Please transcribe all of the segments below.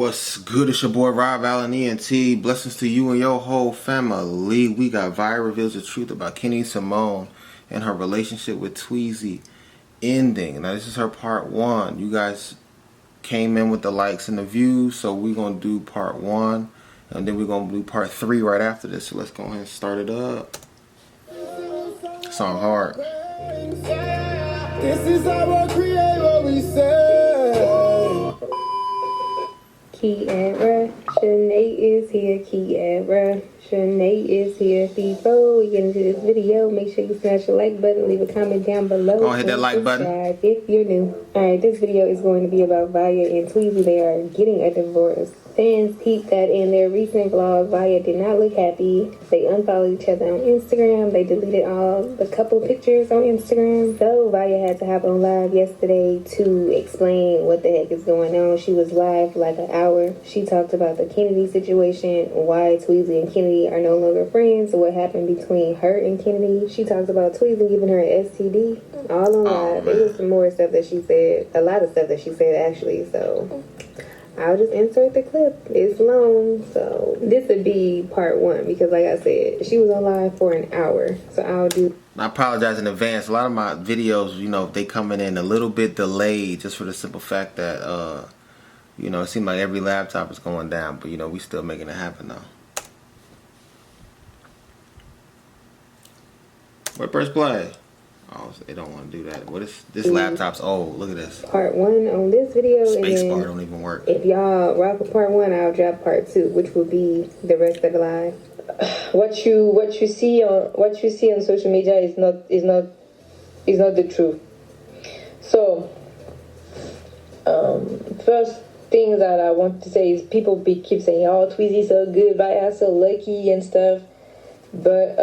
What's good? It's your boy Rob Allen ENT. Blessings to you and your whole family. We got Vaya reveals the truth about Cymone and her relationship with Tweezy ending. Now this is her part one. You guys came in with the likes and the views, so we're gonna do part one, and then we're gonna do part three right after this. So let's go ahead and start it up. Song hard. This is how we create what we say. Kiara, Shanae is here. Kiara, Shanae is here. Before we get into this video, make sure you smash the like button, leave a comment down below. Go ahead, hit that like button if you're new. Alright, this video is going to be about Vaya and Tweezy. They are getting a divorce. Fans peeped that in their recent vlog, Vaya did not look happy. They unfollowed each other on Instagram. They deleted all the couple pictures on Instagram. So Vaya had to hop on live yesterday to explain what the heck is going on. She was live for like an hour. She talked about the Kennedy situation, why Tweezy and Kennedy are no longer friends, what happened between her and Kennedy. She talked about Tweezy giving her an STD. All on live. There was some more stuff that she said. A lot of stuff that she said, actually. So I'll just insert the clip. It's long, so this would be part one because, like I said, she was on live for an hour. So I apologize in advance. A lot of my videos, you know, they coming in a little bit delayed, just for the simple fact that, you know, it seems like every laptop is going down, but you know, we still making it happen though. Where first play? Oh, they don't want to do that. What is this? Laptop's old. Look at this. Part one on this video. Spacebar don't even work. If y'all rock with part one, I'll drop part two, which will be the rest of the live. What you see on social media is not the truth. So, first thing that I want to say is people keep saying, "Oh, Tweezy so good, Vaya so lucky and stuff." But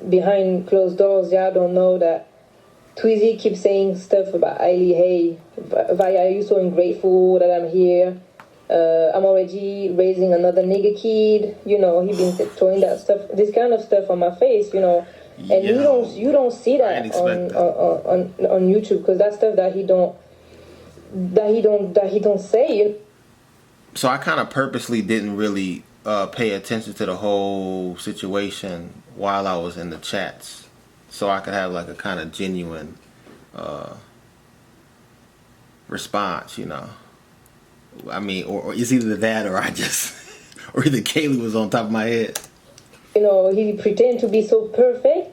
behind closed doors, y'all don't know that Tweezy keeps saying stuff about Hailey. Hey, Vaya, you're so ungrateful that I'm here. I'm already raising another nigga kid. You know, he been throwing that stuff, this kind of stuff on my face. You know, and you don't see that on YouTube because that's stuff that he don't say. So I kind of purposely didn't really pay attention to the whole situation while I was in the chats, so I could have like a kind of genuine response, you know. I mean, or it's either that or I just, or either Kaylee was on top of my head. You know, he pretend to be so perfect,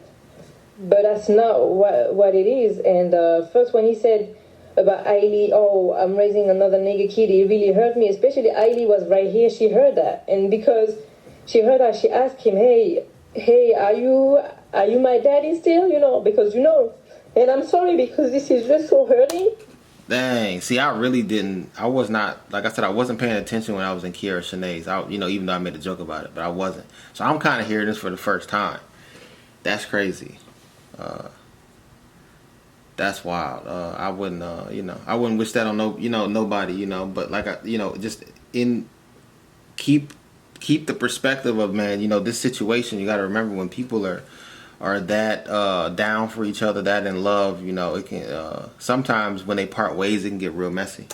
but that's not what it is. And first when he said about Hailey, oh, I'm raising another nigga kid, it really hurt me. Especially Hailey was right here. She heard that, and because she heard that, she asked him, hey, are you my daddy still? You know, because you know. And I'm sorry because this is just so hurting. Dang. See, I really didn't. I was not, like I said, I wasn't paying attention when I was in Kiara Shanae's. You know, even though I made a joke about it, but I wasn't. So I'm kind of hearing this for the first time. That's crazy. That's wild. I wouldn't, you know, I wouldn't wish that on nobody, you know. But like you know, just keep the perspective of, man, you know, this situation. You got to remember when people are that down for each other, that in love, you know, it can sometimes when they part ways, it can get real messy.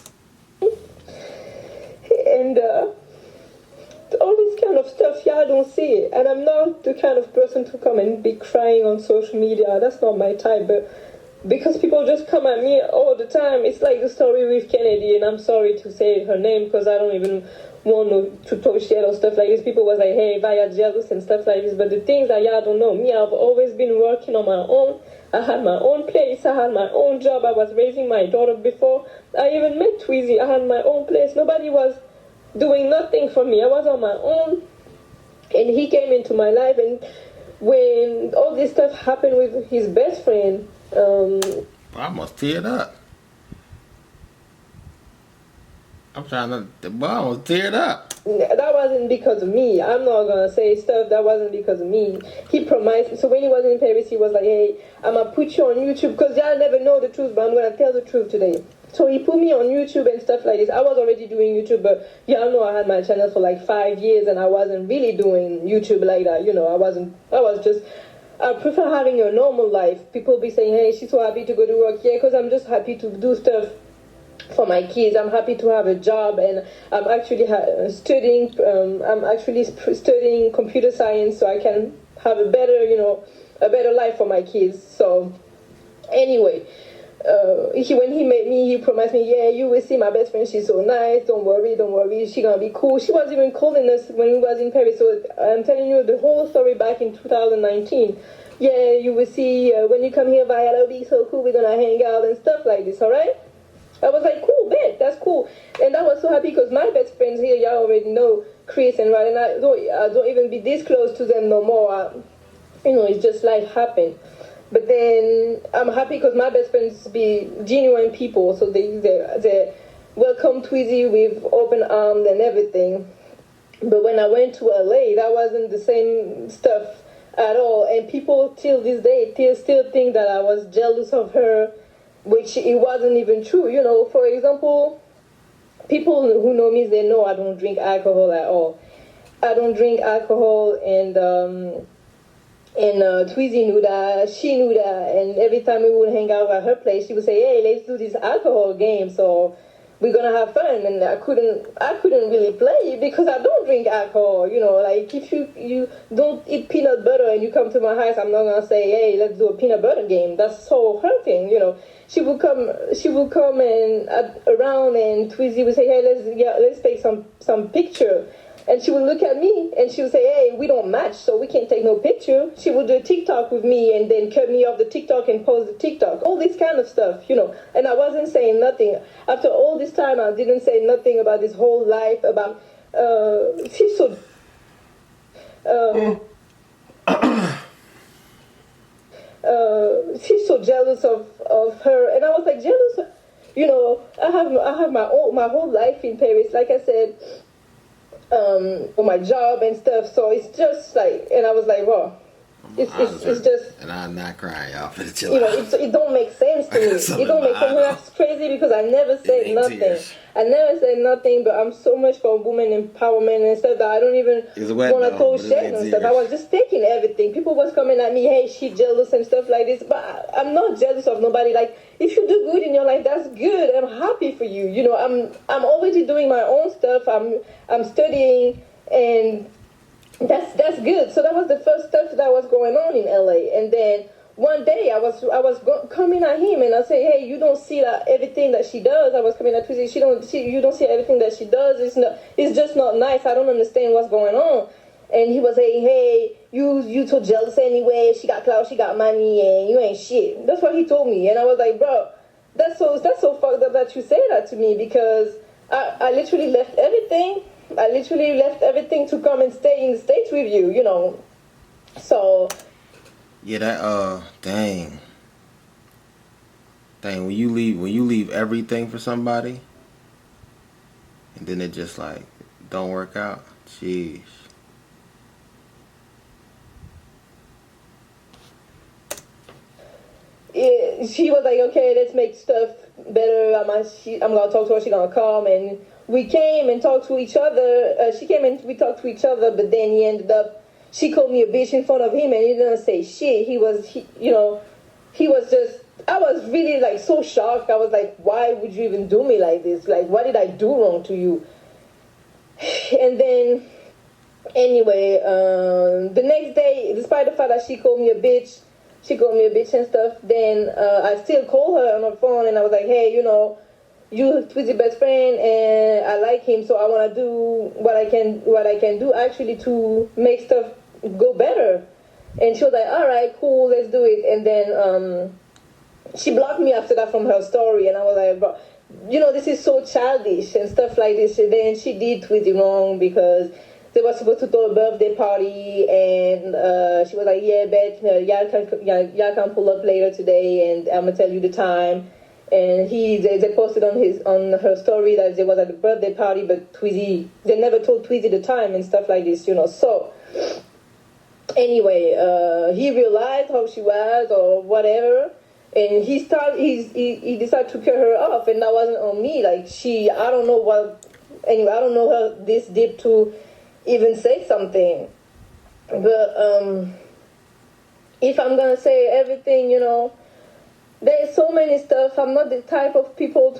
And all this kind of stuff, y'all don't see it. And I'm not the kind of person to come and be crying on social media. That's not my type. But because people just come at me all the time, it's like the story with Kennedy, and I'm sorry to say her name because I don't even want to talk shit or stuff like this. People was like, hey, Vaya jealous and stuff like this. But the things that y'all don't know, me, I've always been working on my own. I had my own place. I had my own job. I was raising my daughter before I even met Tweezy. I had my own place. Nobody was doing nothing for me. I was on my own. And he came into my life. And when all this stuff happened with his best friend, I almost teared up. I'm trying to, well, I almost teared up. That wasn't because of me. I'm not gonna say stuff that wasn't because of me. He promised. So when he was in Paris, he was like, hey, I'm gonna put you on YouTube because y'all never know the truth, but I'm gonna tell the truth today. So he put me on YouTube and stuff like this. I was already doing YouTube, but y'all know I had my channel for like 5 years and I wasn't really doing YouTube like that. You know, I prefer having a normal life. People be saying, hey, she's so happy to go to work. Yeah, because I'm just happy to do stuff for my kids. I'm happy to have a job, and I'm actually studying. Studying computer science, so I can have a better, a better life for my kids. So anyway, when he met me, he promised me, yeah, you will see my best friend. She's so nice. Don't worry. She's gonna be cool. She was even calling us when we was in Paris. So I'm telling you the whole story back in 2019. Yeah, you will see when you come here, Vaya, it'll be so cool. We're gonna hang out and stuff like this. All right. I was like, cool, bet, that's cool. And I was so happy because my best friends here, y'all already know Chris and Ryan, and I don't even be this close to them no more. It's just life happened. But then I'm happy because my best friends be genuine people, so they welcome Tweezy with open arms and everything. But when I went to LA, that wasn't the same stuff at all. And people till this day still think that I was jealous of her, which it wasn't even true. For example, people who know me, they know I don't drink alcohol at all. I don't drink alcohol, and Tweezy knew that, she knew that, and every time we would hang out at her place, she would say, hey, let's do this alcohol game, so we're gonna have fun. And I couldn't really play because I don't drink alcohol. Like if you don't eat peanut butter and you come to my house, I'm not gonna say, hey, let's do a peanut butter game. That's so hurting. She would come and around, and Tweezy would say, hey, let's take some picture. And she would look at me and she would say, hey, we don't match, so we can't take no picture. She would do a TikTok with me and then cut me off the TikTok and post the TikTok. All this kind of stuff, And I wasn't saying nothing. After all this time, I didn't say nothing about this whole life, about, she's so... she's so jealous of her. And I was like, jealous? I have my whole life in Paris, like I said, for my job and stuff. So it's just like, and I was like, well, it's just, and I'm not crying, y'all. For the chill out. It don't make sense to me. It don't make sense. That's crazy because I never said nothing. Tears. I never said nothing, but I'm so much for women empowerment and stuff that I don't even want to call shit and stuff. I was just taking everything. People was coming at me, hey, she jealous and stuff like this, but I'm not jealous of nobody. Like, if you do good in your life, that's good. I'm happy for you. I'm already doing my own stuff. I'm studying, and that's good. So that was the first stuff that was going on in LA. And then one day I was coming at him, and I say, hey, you don't see everything that she does. I was coming at Tweezy, you don't see everything that she does. It's just not nice. I don't understand what's going on. And he was saying, hey, you so jealous anyway. She got clout, she got money, and you ain't shit. That's what he told me. And I was like, bro, that's so fucked up that you say that to me, because I literally left everything. I literally left everything to come and stay in the States with you, So... Yeah, that dang, when you leave everything for somebody, and then it just like don't work out. Jeez. Yeah, she was like, okay, let's make stuff better. I'm gonna talk to her. She's gonna come, and we came and talked to each other. She came and we talked to each other, but then he ended up. She called me a bitch in front of him, and he didn't say shit. He was just, I was really like so shocked. I was like, why would you even do me like this? Like, what did I do wrong to you? And then, anyway, the next day, despite the fact that she called me a bitch and stuff, then I still call her on the phone, and I was like, hey, you Tweezy best friend, and I like him, so I want to do what I can do actually to make stuff go better. And she was like, all right, cool, let's do it. And then she blocked me after that from her story, and I was like, bro, this is so childish and stuff like this. And then she did Tweezy wrong because they were supposed to throw a birthday party, and she was like, yeah, bet y'all can pull up later today, and I'm gonna tell you the time. And they posted on her story that they was at the birthday party, but Tweezy, they never told Tweezy the time and stuff like this, So anyway, he realized how she was or whatever, and he decided to cut her off, and that wasn't on me. Like I don't know her this deep to even say something. But if I'm gonna say everything, there's so many stuff. I'm not the type of people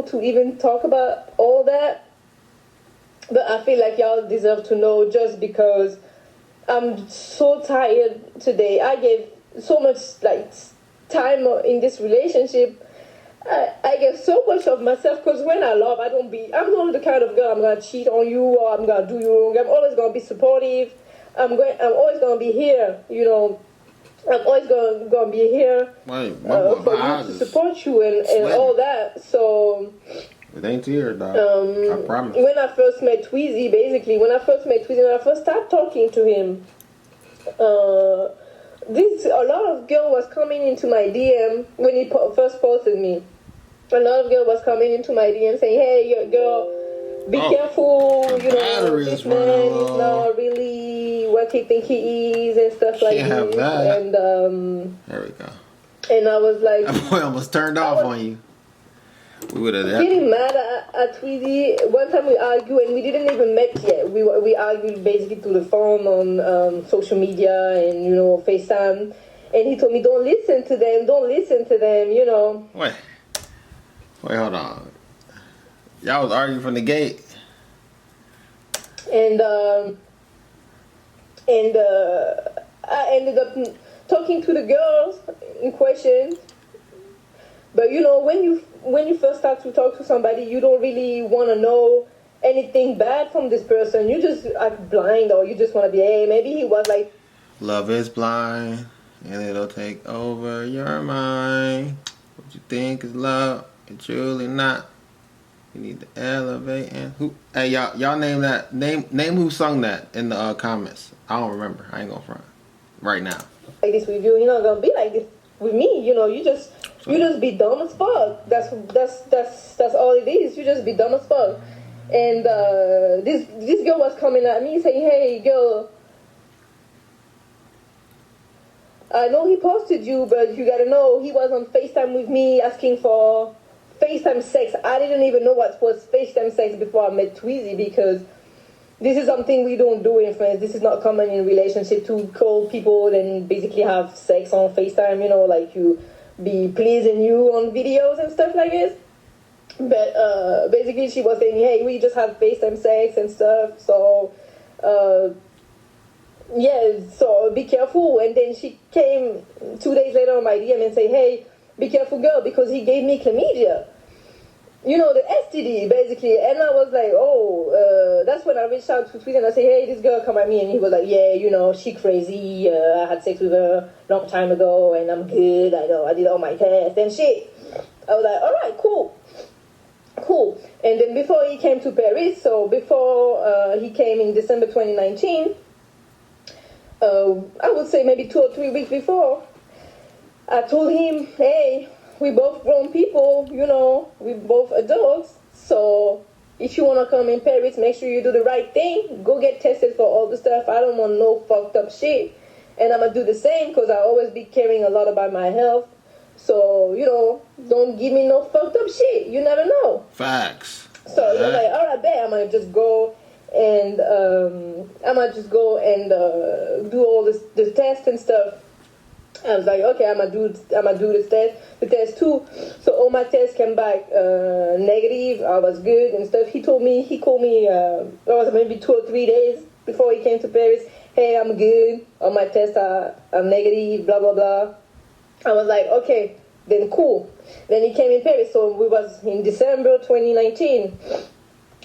to even talk about all that. But I feel like y'all deserve to know, just because I'm so tired today. I gave so much like time in this relationship. I give so much of myself, because when I love, I'm not the kind of girl I'm gonna cheat on you or I'm gonna do you wrong. I'm always gonna be supportive. I'm always gonna be here, you know. I'm always gonna be here for you, to support you and all that. So it ain't here, dog. I promise. When I first met Tweezy, when I first started talking to him, a lot of girl was coming into my DM when he first posted me. A lot of girl was coming into my DM saying, "Hey, girl, be careful. You know, this man is not really what he think he is and stuff like this." That. And there we go. And I was like, that boy almost turned off on you. We would have getting mad at Tweezy. One time we argued and we didn't even met yet. We argued basically through the phone on social media and, you know, FaceTime. And he told me, don't listen to them, you know. Wait, hold on. Y'all was arguing from the gate. And I ended up talking to the girls in question. But you know, when you first start to talk to somebody, you don't really want to know anything bad from this person. You just act blind, or you just want to be, hey, maybe he was like, love is blind and it'll take over your mind. What you think is love, it's really not. You need to elevate. And who? Hey, y'all name that. Name who sung that in the comments. I don't remember. I ain't gonna front right now. Like this with you, you're not gonna be like this with me. You know, you just be dumb as fuck. That's all it is. You just be dumb as fuck. And this girl was coming at me saying, "Hey, girl, I know he posted you, but you gotta know he was on FaceTime with me asking for FaceTime sex." I didn't even know what was FaceTime sex before I met Tweezy, because this is something we don't do in France. This is not common in relationship to call people and basically have sex on FaceTime, you know, like you be pleasing you on videos and stuff like this. But basically she was saying, hey, we just have FaceTime sex and stuff, so yeah, so be careful. And then she came 2 days later on my DM and say, hey, be careful, girl, because he gave me chlamydia. You know, the STD, basically. And I was like, that's when I reached out to Tweezy and I said, hey, this girl come at me. And he was like, yeah, you know, she crazy. I had sex with her a long time ago and I'm good. I know, I did all my tests and shit. I was like, all right, cool. And then before he came to Paris, so before he came in December 2019, I would say maybe 2 or 3 weeks before, I told him, hey, we both grown people, you know, we both adults, so if you want to come in Paris, make sure you do the right thing. Go get tested for all the stuff. I don't want no fucked up shit. And I'm going to do the same, because I always be caring a lot about my health. So, you know, don't give me no fucked up shit. You never know. Facts. So he was like, all right, bet. I'm going to just go and do all the tests and stuff. I was like, okay, I'm gonna do the test too. So all my tests came back negative. I was good and stuff. He called me. It was maybe 2 or 3 days before he came to Paris. Hey, I'm good. All my tests are negative. Blah blah blah. I was like, okay, then cool. Then he came in Paris. So we was in December 2019.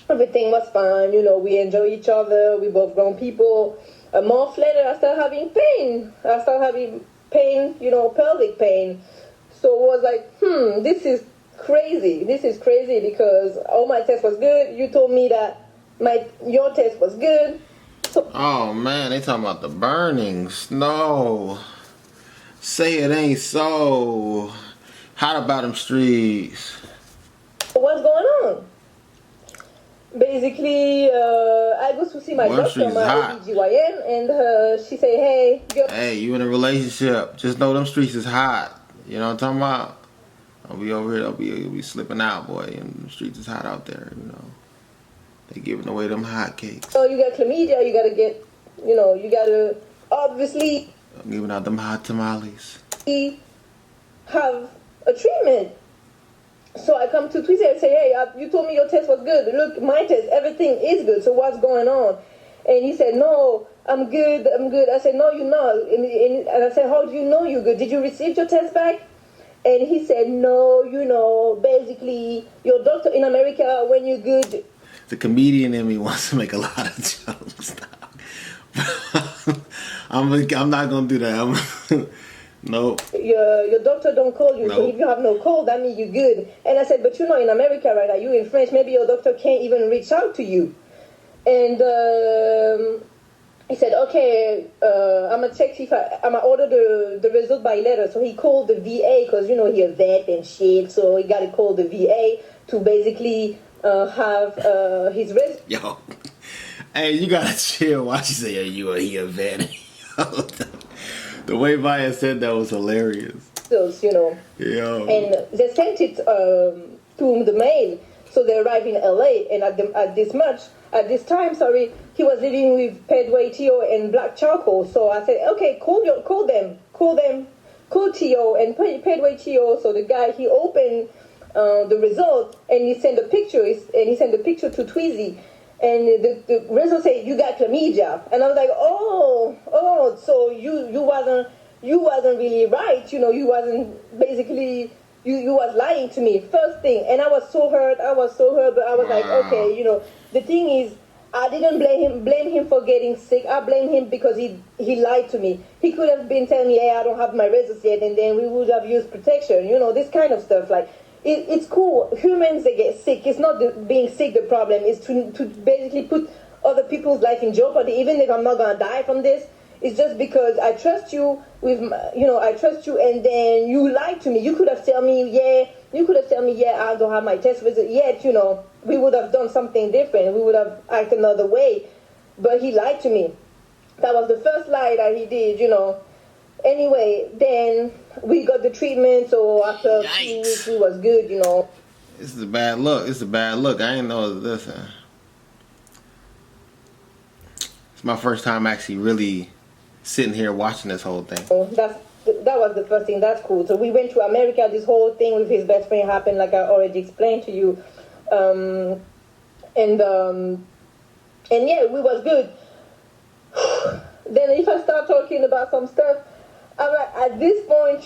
Everything was fine. You know, we enjoy each other. We both grown people. A month later, I started having pain, you know, pelvic pain. So it was like, this is crazy. Because all my test was good. You told me that your test was good. So, oh man, they talking about the burning snow. Say it ain't so. Hot about them streets. what's going on? Basically, I go to see my doctor, my OBGYN, and she say, hey, hey, you in a relationship, just know them streets is hot. You know what I'm talking about? I'll be over here, I'll be slipping out, boy, and the streets is hot out there, you know. They giving away them hot cakes. So you got chlamydia, you gotta obviously. I'm giving out them hot tamales. he have a treatment. So I come to Tweezy and say, hey, you told me your test was good. Look, my test, everything is good. So what's going on? And he said, no, I'm good. I said, no, you're not. And I said, how do you know you're good? Did you receive your test back? And he said, no, basically, your doctor in America, when you're good. The comedian in me wants to make a lot of jokes. I'm not gonna do that. Nope. Your doctor don't call you. Nope. So if you have no cold, that means you're good. And I said, but in America right now, you in France, maybe your doctor can't even reach out to you. And he said, okay, I'm gonna check if I'm gonna order the result by letter. So he called the VA because he a vet and shit. So he got to call the VA to basically have his result. Yo, hey, you gotta chill. Why she say, he a vet? The way Vaya said that was hilarious. Yo. And they sent it to the mail. So they arrived in LA, and at this time, he was living with Pedway Tio and Black Charcoal. So I said, okay, call them, call Tio and Pedway Tio. So the guy, he opened the result, and he sent a picture, to Tweezy, and the result said, you got chlamydia. And I was like, oh, so you wasn't really right, you wasn't basically. You was lying to me, first thing. And I was so hurt, but I was like, okay, the thing is, I didn't blame him for getting sick. I blame him because he lied to me. He could have been telling me, hey, I don't have my results yet, and then we would have used protection, this kind of stuff. Like, it's cool. Humans, they get sick. It's not being sick the problem. It's to basically put other people's life in jeopardy, even if I'm not going to die from this. It's just because I trust you I trust you, and then you lied to me. You could have told me, yeah, I don't have my test result yet, we would have done something different. We would have acted another way. But he lied to me. That was the first lie that he did, Anyway, then we got the treatment, so after a few weeks, we was good, This is a bad look. I didn't know this. It's my first time actually really sitting here watching this whole thing. That was the first thing. That's cool. So we went to America. This whole thing with his best friend happened, like I already explained to you. And yeah, we was good. Then if I start talking about some stuff, I'm like, at this point,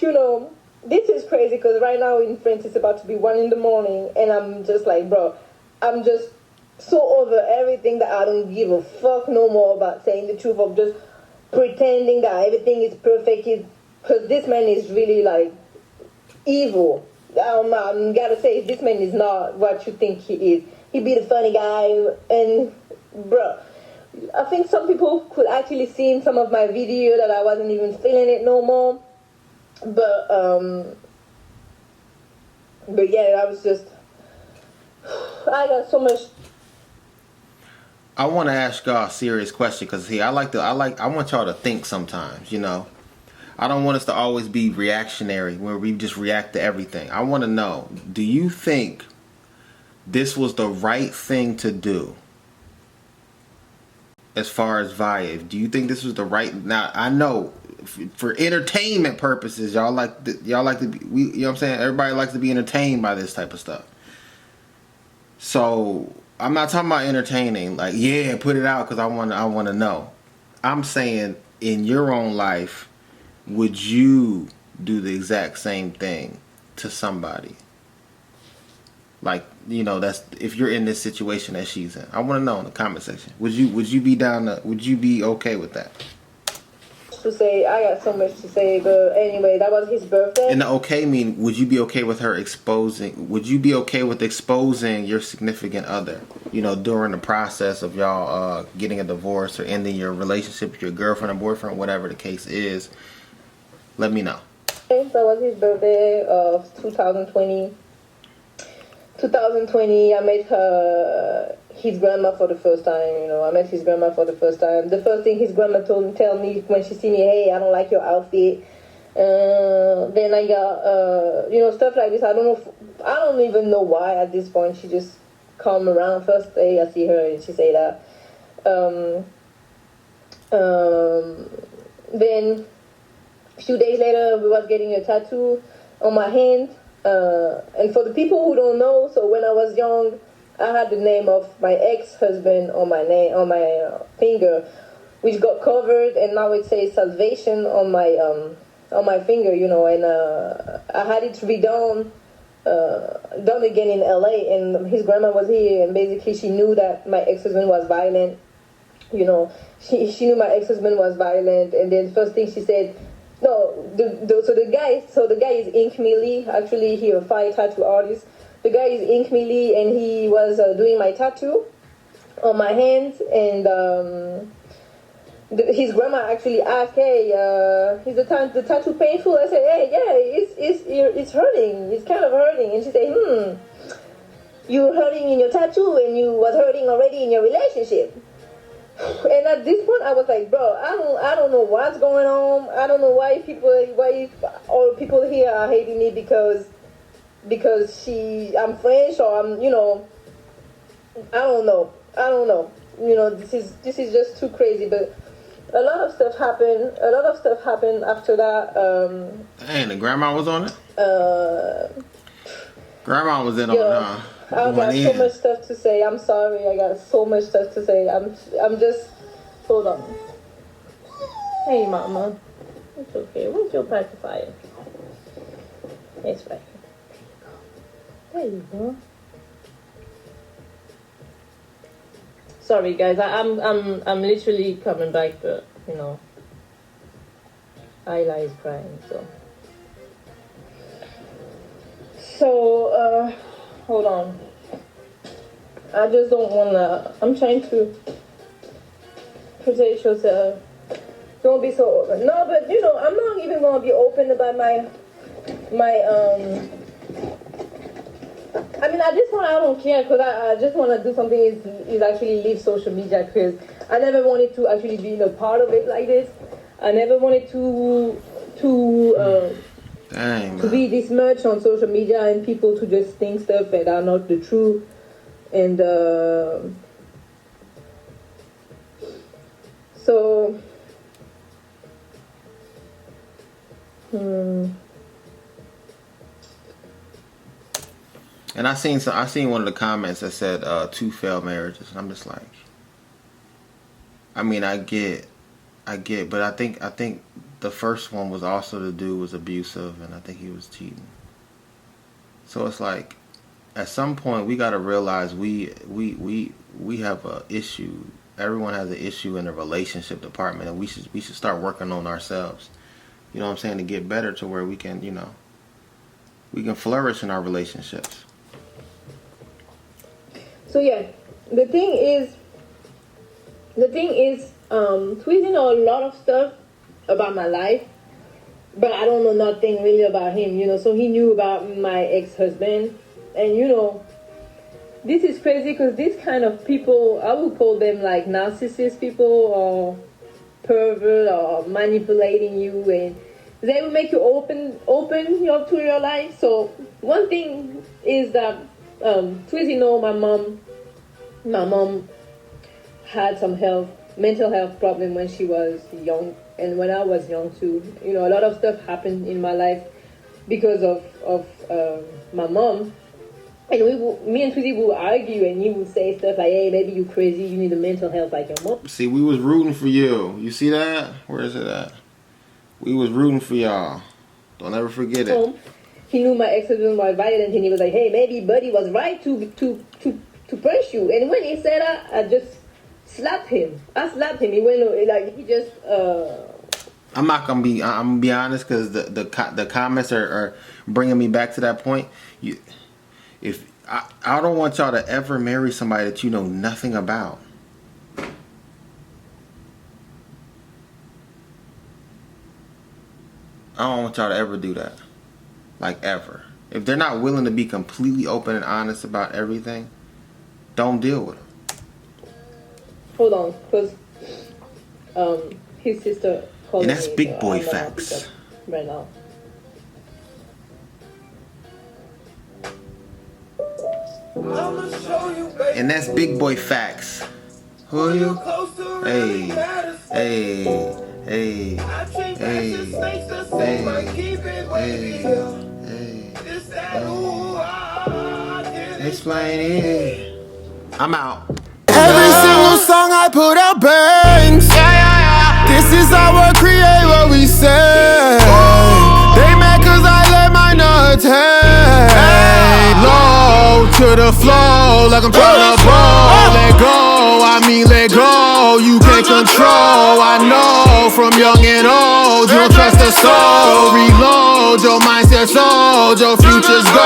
this is crazy because right now in France it's about to be 1 a.m, and I'm just like, bro, I'm just so over everything that I don't give a fuck no more about saying the truth, of just pretending that everything is perfect, because this man is really like evil. I'm gotta say, this man is not what you think he is. He be the funny guy, and bruh, I think some people could actually see in some of my video that I wasn't even feeling it no more. But yeah, I was just, I got so much. I want to ask y'all a serious question, because I want y'all to think sometimes, I don't want us to always be reactionary where we just react to everything. I want to know, do you think this was the right thing to do as far as Vaya? Do you think this was the right? Now, I know for entertainment purposes, y'all like to be, you know what I'm saying? Everybody likes to be entertained by this type of stuff. So I'm not talking about entertaining, like, yeah, put it out because I want to know. I'm saying, in your own life, would you do the exact same thing to somebody? Like, that's if you're in this situation that she's in. I want to know in the comment section. Would you be okay with that? To say, I got so much to say, but anyway, that was his birthday. And the okay mean, would you be okay with her exposing? Would you be okay with exposing your significant other? During the process of y'all getting a divorce or ending your relationship with your girlfriend or boyfriend, whatever the case is. Let me know. That was his birthday of 2020. 2020, I met his grandma for the first time. I met his grandma for the first time. The first thing his grandma tell me when she see me, hey, I don't like your outfit. Then I got, stuff like this. I don't even know why at this point. She just come around. First day I see her and she say that. Then A few days later, we was getting a tattoo on my hand. And for the people who don't know, so when I was young, I had the name of my ex-husband on my name on my finger, which got covered, and now it says salvation on my finger, you know. And I had it redone, done again in LA, and his grandma was here, and basically she knew that my ex-husband was violent. You know, she knew my ex-husband was violent, and then first thing she said, no, so the guy is Ink Millie. Actually, he a fine tattoo artist. The guy is Ink Millie, and he was doing my tattoo on my hands, and his grandma actually asked, "Hey, is the tattoo painful?" I said, "Hey, yeah, it's hurting. It's kind of hurting." And she said, "You were hurting in your tattoo, and you was hurting already in your relationship." And at this point, I was like, bro, I don't know what's going on. I don't know why all people here are hating me because I'm French, or I'm, you know, I don't know. You know, this is just too crazy. But a lot of stuff happened. After that. Dang, the grandma was on it. Grandma was in on it, huh? I got so much stuff to say. I'm sorry. I got so much stuff to say. I'm just. Hold on. Hey, Mama. It's okay. Where's your pacifier? It's right here. There you go. Sorry, guys. I'm literally coming back, but you know, Ayla is crying. So hold on. I just don't wanna. I'm trying to protect yourself. Don't be so open. No, but you know, I'm not even gonna be open about my. I mean, I don't care, because I just want to do something is actually leave social media, because I never wanted to actually be a part of it like this. I never wanted to be this much on social media and people to just think stuff that are not the truth. And so And I seen one of the comments that said 2 failed marriages, and I'm just like, I mean, I get, but I think the first one was also the dude was abusive, and I think he was cheating. So it's like, at some point we got to realize we have a issue. Everyone has an issue in the relationship department, and we should start working on ourselves. You know what I'm saying, to get better to where we can, you know, we can flourish in our relationships. So yeah, the thing is, Tweezy know a lot of stuff about my life, but I don't know nothing really about him, you know. So he knew about my ex-husband, and you know, this is crazy because this kind of people, I would call them like narcissist people or pervert or manipulating you, and they will make you open to your life. So one thing is that Tweezy know my mom had some mental health problem when she was young, and when I was young too. You know, a lot of stuff happened in my life because of my mom. And me and Tweezy would argue, and he would say stuff like, "Hey, maybe you crazy. You need a mental health like your mom." See, we was rooting for you. You see that? Where is it at? We was rooting for y'all. Don't ever forget it. He knew my ex-husband was violent, and he was like, "Hey, maybe Buddy was right to punch you." And when he said that, I just slapped him. He went like he just. I'm gonna be honest, because the comments are bringing me back to that point. I don't want y'all to ever marry somebody that you know nothing about. I don't want y'all to ever do that. Like, ever. If they're not willing to be completely open and honest about everything, don't deal with them. Hold on, because his sister called me. And that's big boy facts. Right now. And that's big boy facts. Who are you? Hey. Hey, hey, hey. Explain it. I'm out. Every single song I put out bangs. This is how we create what we say. They mad cause I let my nuts hang. Low to the flow, like I'm tryna bowl. Let go, I mean let go. You can't control, I know. From young and old, you don't trust the soul. Reload your mindset, sold, your future's gold.